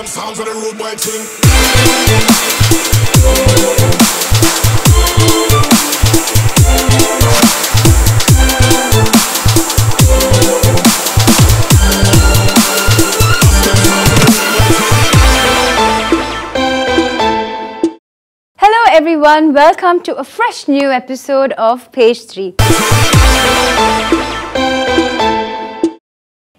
sounds of the road boy thing. Hello everyone, welcome to a fresh new episode of Page 3.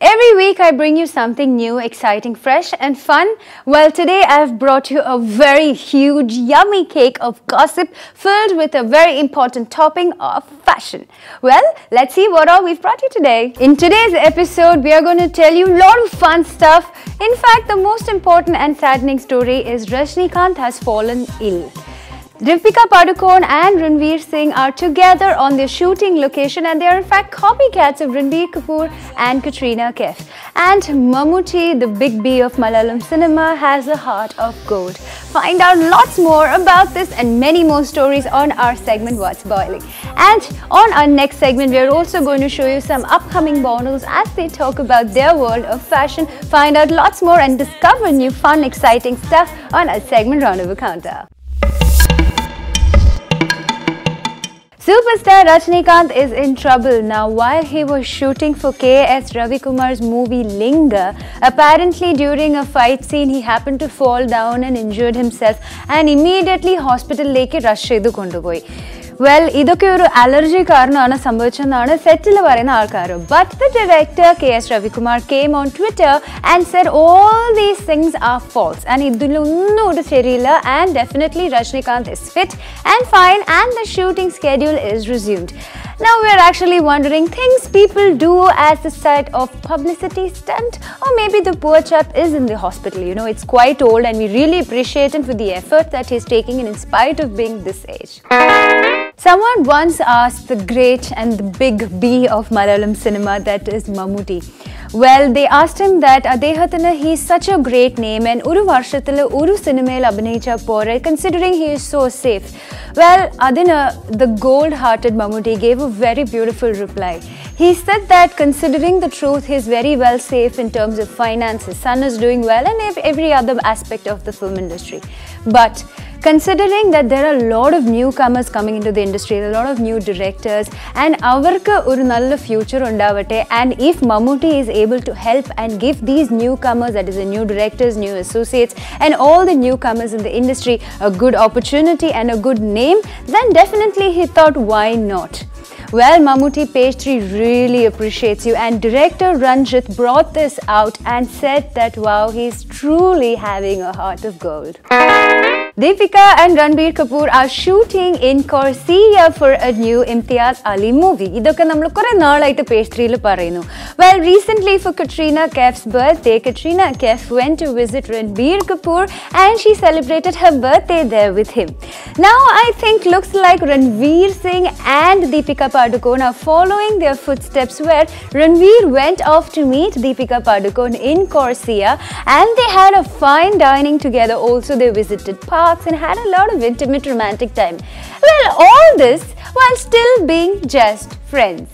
Every week I bring you something new, exciting, fresh and fun. Well, today I have brought you a very huge, yummy cake of gossip filled with a very important topping of fashion. Well, let's see what all we've brought you today. In today's episode, we are going to tell you a lot of fun stuff. In fact, the most important and saddening story is Rajnikant has fallen ill. Deepika Padukone and Ranveer Singh are together on their shooting location, and they are in fact copycats of Ranbir Kapoor and Katrina Kaif. And Mammootty, the big B of Malayalam cinema, has a heart of gold. Find out lots more about this and many more stories on our segment What's Boiling. And on our next segment, we are also going to show you some upcoming models as they talk about their world of fashion. Find out lots more and discover new fun, exciting stuff on our segment Roundabout Counter. Superstar Rajnikant is in trouble now while he was shooting for K.S. Ravikumar's movie Linga. Apparently during a fight scene he happened to fall down and injured himself and immediately hospital leke rush chedu kondupoyi. Well, idokke oru allergy kaaranana sambhavichennanu settle parayna aalkaru. But the director K.S. Ravikumar came on Twitter and said all these things are false and idilonnu oru seriyilla, and definitely Rajnikant is fit and fine and the shooting schedule is resumed. Now we are actually wondering, things people do as a side of publicity stunt, or maybe the poor chap is in the hospital. You know, it's quite old and we really appreciate him for the effort that he's taking in spite of being this age. Someone once asked the great and the big B of Malayalam cinema, that is Mammootty. Well, they asked him that Adehathana, he's such a great name and Uru Varshathila Uru Cinemayil Abhinayicha Pore, considering he is so safe. Well, Adina, the gold-hearted Mammootty gave a very beautiful reply. He said that considering the truth, he is very well safe in terms of finance. His son is doing well and every other aspect of the film industry. But considering that there are a lot of newcomers coming into the industry, a lot of new directors, and avarku oru nalla future undavate, and if Mammootty is able to help and give these newcomers, that is the new directors, new associates and all the newcomers in the industry a good opportunity and a good name, then definitely he thought, why not? Well, Mammootty, Page 3 really appreciates you, and director Ranjit brought this out and said that wow, he's truly having a heart of gold. Deepika and Ranbir Kapoor are shooting in Corsia for a new Imtiaz Ali movie. Idokke nammal kore naalayitte Page 3 il parayunu. Well, recently for Katrina Kaif's birthday, Katrina Kaif went to visit Ranbir Kapoor and she celebrated her birthday there with him. Now I think looks like Ranveer Singh and Deepika Padukone are following their footsteps, where Ranveer went off to meet Deepika Padukone in Corsia and they had a fine dining together. Also, they visited parks and had a lot of intimate romantic time. Well, all this while still being just friends.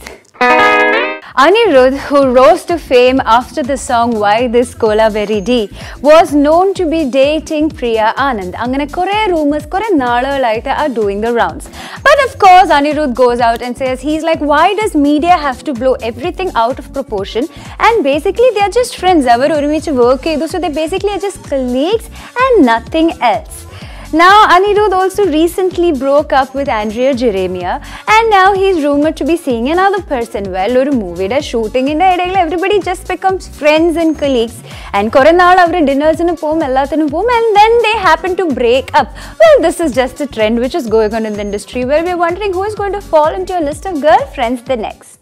Anirudh, who rose to fame after the song Why This Cola Very D, was known to be dating Priya Anand. Angane kore rumors, kore naalalayittu are doing the rounds. But of course, Anirudh goes out and says, he's like, why does media have to blow everything out of proportion? And basically, they are just friends. Avaru orumichu work cheyidu, so they basically are just colleagues and nothing else. Now, Anirudh also recently broke up with Andrea Jeremiah, and now he's rumored to be seeing another person. Well, oru movie shooting in everybody just becomes friends and colleagues, and kore naal avare dinners nu pom ellathinu pom, and then they happen to break up. Well, this is just a trend which is going on in the industry, where we're wondering who is going to fall into a list of girlfriends the next.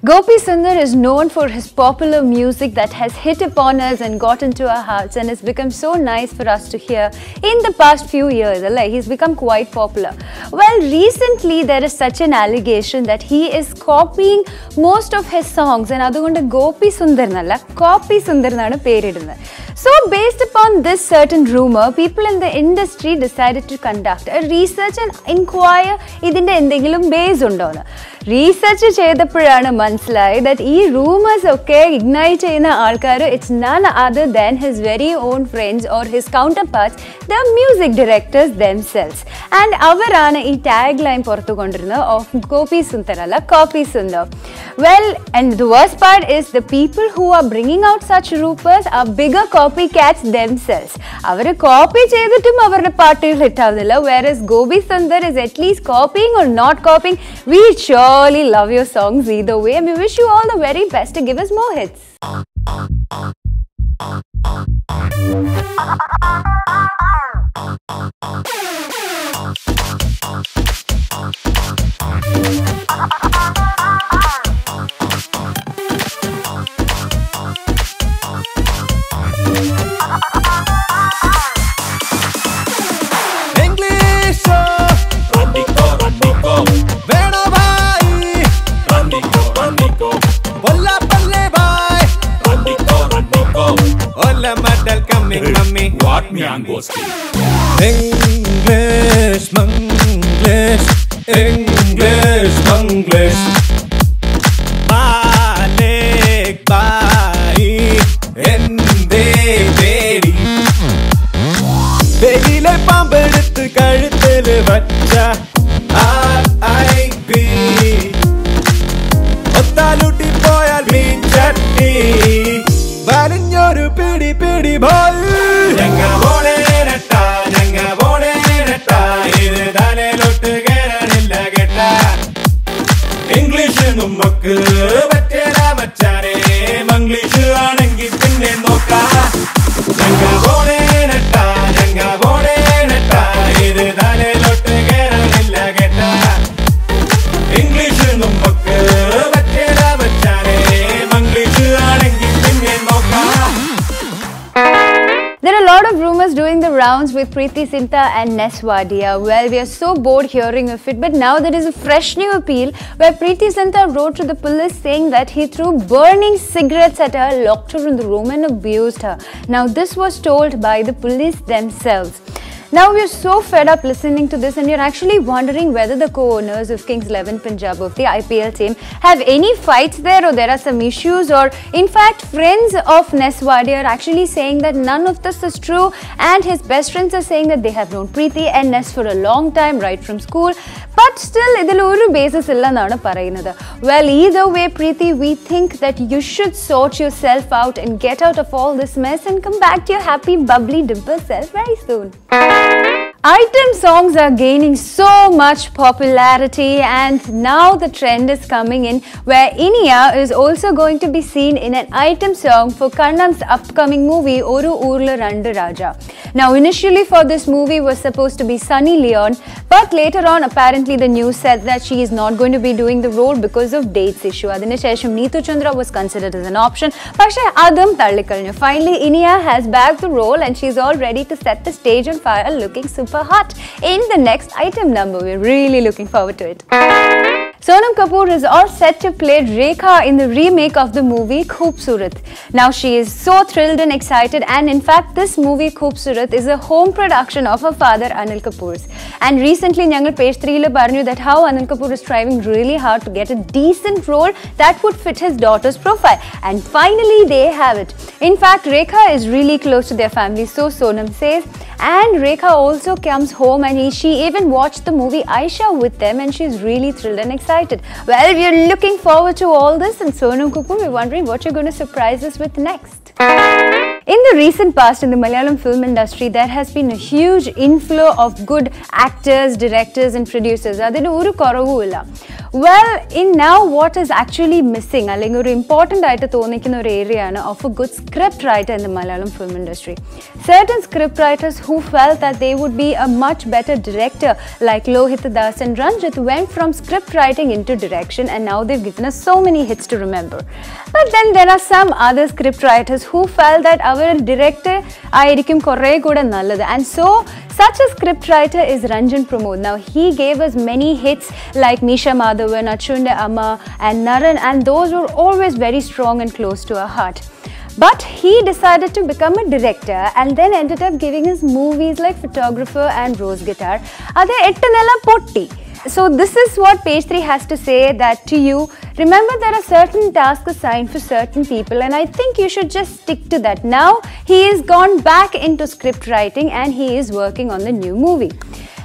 Gopi Sundar is known for his popular music that has hit upon us and got into our hearts and has become so nice for us to hear in the past few years. He's become quite popular. Well, recently there is such an allegation that he is copying most of his songs, and അതുകൊണ്ട് Gopi Sundar nalla Copy Sundar nanu peridunnu. So based upon this certain rumor, people in the industry decided to conduct a research and inquire ഇതിന്റെ എന്തെങ്കിലും base ഉണ്ടോന്ന്. Research ചെയ്തപ്പോഴാണ് മനസ്സിലായി that ഈ rumors ഒക്കെ ignite ചെയ്യുന്ന ആൾക്കാർ it's none other than his very own friends or his counterparts, the music directors themselves. And അവരാണ് ഈ tagline പുറത്തു കൊണ്ടിരുന്നത് of Gopi Sundar അല്ല Copy Sundar. Well, and the worst part is the people who are bringing out such rumors are bigger copycats themselves. അവര് copy ചെയ്തിട്ടും അവരുടെ പാട്ടുകൾ hit ആവുന്നില്ല. Whereas Gopi Sundar is at least copying or not copying. We surely love your songs either way, and we wish you all the very best to give us more hits. What me Angoski? English, Manglish, English, Manglish. Malik bai, ende bedi. Bedile pambeduthu kaluthile vacha R.I.P. Ottalutti poyal meen chatti. Valinyoru pidi pidi boy. Janga bole netta, janga bole netta. Idu dale lottu keranilla getta. English nummakku vattela machane. Manglish aanengi pinne nokka. Janga bole netta, janga bole netta. Idu dale lottu keranilla getta. English nummakku vattela machane. Manglish aanengi pinne nokka. There are a lot of rumors doing the rounds with Preeti Zinta and Ness Wadia. Well, we are so bored hearing of it, but now there is a fresh new appeal where Preeti Zinta wrote to the police saying that he threw burning cigarettes at her, locked her in the room and abused her. Now, this was told by the police themselves. Now we are so fed up listening to this, and you're actually wondering whether the co-owners of Kings 11 Punjab of the IPL team have any fights there, or there are some issues, or in fact friends of Ness Wadia are actually saying that none of this is true, and his best friends are saying that they have known Preeti and Ness for a long time, right from school. But still, idil oru basis illa nanu parayunnathu. Well, either way, Preeti, we think that you should sort yourself out and get out of all this mess and come back to your happy, bubbly, dimple self very soon. Item songs are gaining so much popularity, and now the trend is coming in where Inia is also going to be seen in an item song for Kannan's upcoming movie Oru Oorla Rendu Raja. Now initially for this movie was supposed to be Sunny Leon, but later on apparently the news said that she is not going to be doing the role because of dates issue. Adine shesham Neetu Chandra was considered as an option, പക്ഷേ അതും തള്ളിക്കളഞ്ഞു. Finally Inia has bagged the role and she's all ready to set the stage on fire, looking super hot in the next item number. We're really looking forward to it. Sonam Kapoor is all set to play Rekha in the remake of the movie Khoobsurat. Now she is so thrilled and excited, and in fact this movie Khoobsurat is a home production of her father Anil Kapoor's. And recently Njangal page 3 il paranju that how Anil Kapoor is striving really hard to get a decent role that would fit his daughter's profile, and finally they have it. In fact Rekha is really close to their family, so Sonam says, and Rekha also comes home and she even watched the movie Aisha with them, and she's really thrilled and excited. Well, we are looking forward to all this, and Sonam Kapoor, we're wondering what you're going to surprise us with next. In the recent past in the Malayalam film industry, there has been a huge inflow of good actors, directors and producers. Adinu oru koravu illa. Well, in now what is actually missing, allengi oru important aayittu thonikkunna oru area aanu of a good script writer in the Malayalam film industry. Certain script writers who felt that they would be a much better director, like Lohit Das and Ranjit, went from script writing into direction, and now they've given us so many hits to remember. But then there are some other script writers who felt that our director ആയിരിക്കും കുറേ കൂടെ നല്ലത്, and so such a script writer is Ranjan Pramod. Now he gave us many hits like Meesha Madhavan, Achunde Amma and Naran, and those were always very strong and close to our heart. But he decided to become a director and then ended up giving his movies like Photographer and Rose Guitar. Ade 8 nela potti. So this is what page 3 has to say, that to you, remember there are certain tasks assigned for certain people and I think you should just stick to that. Now he has gone back into script writing and he is working on the new movie.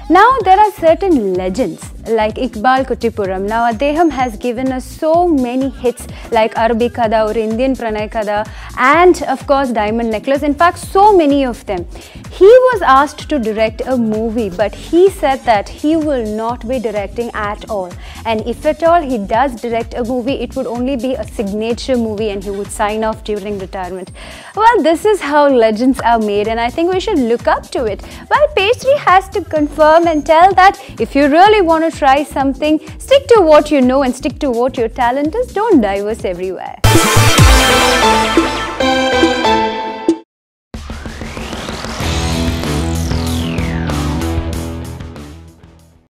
Now there are certain legends like Iqbal Kuttipuram. Now Adeham has given us so many hits like Arabic Kada or Indian Pranay Kada and of course Diamond Necklace. In fact, so many of them. He was asked to direct a movie, but he said that he will not be directing at all. And if at all he does direct a movie, it would only be a signature movie and he would sign off during retirement. Well, this is how legends are made and I think we should look up to it. Well, page 3 has to confirm and tell that if you really want to try something, stick to what you know and stick to what your talent is. Don't diverse everywhere.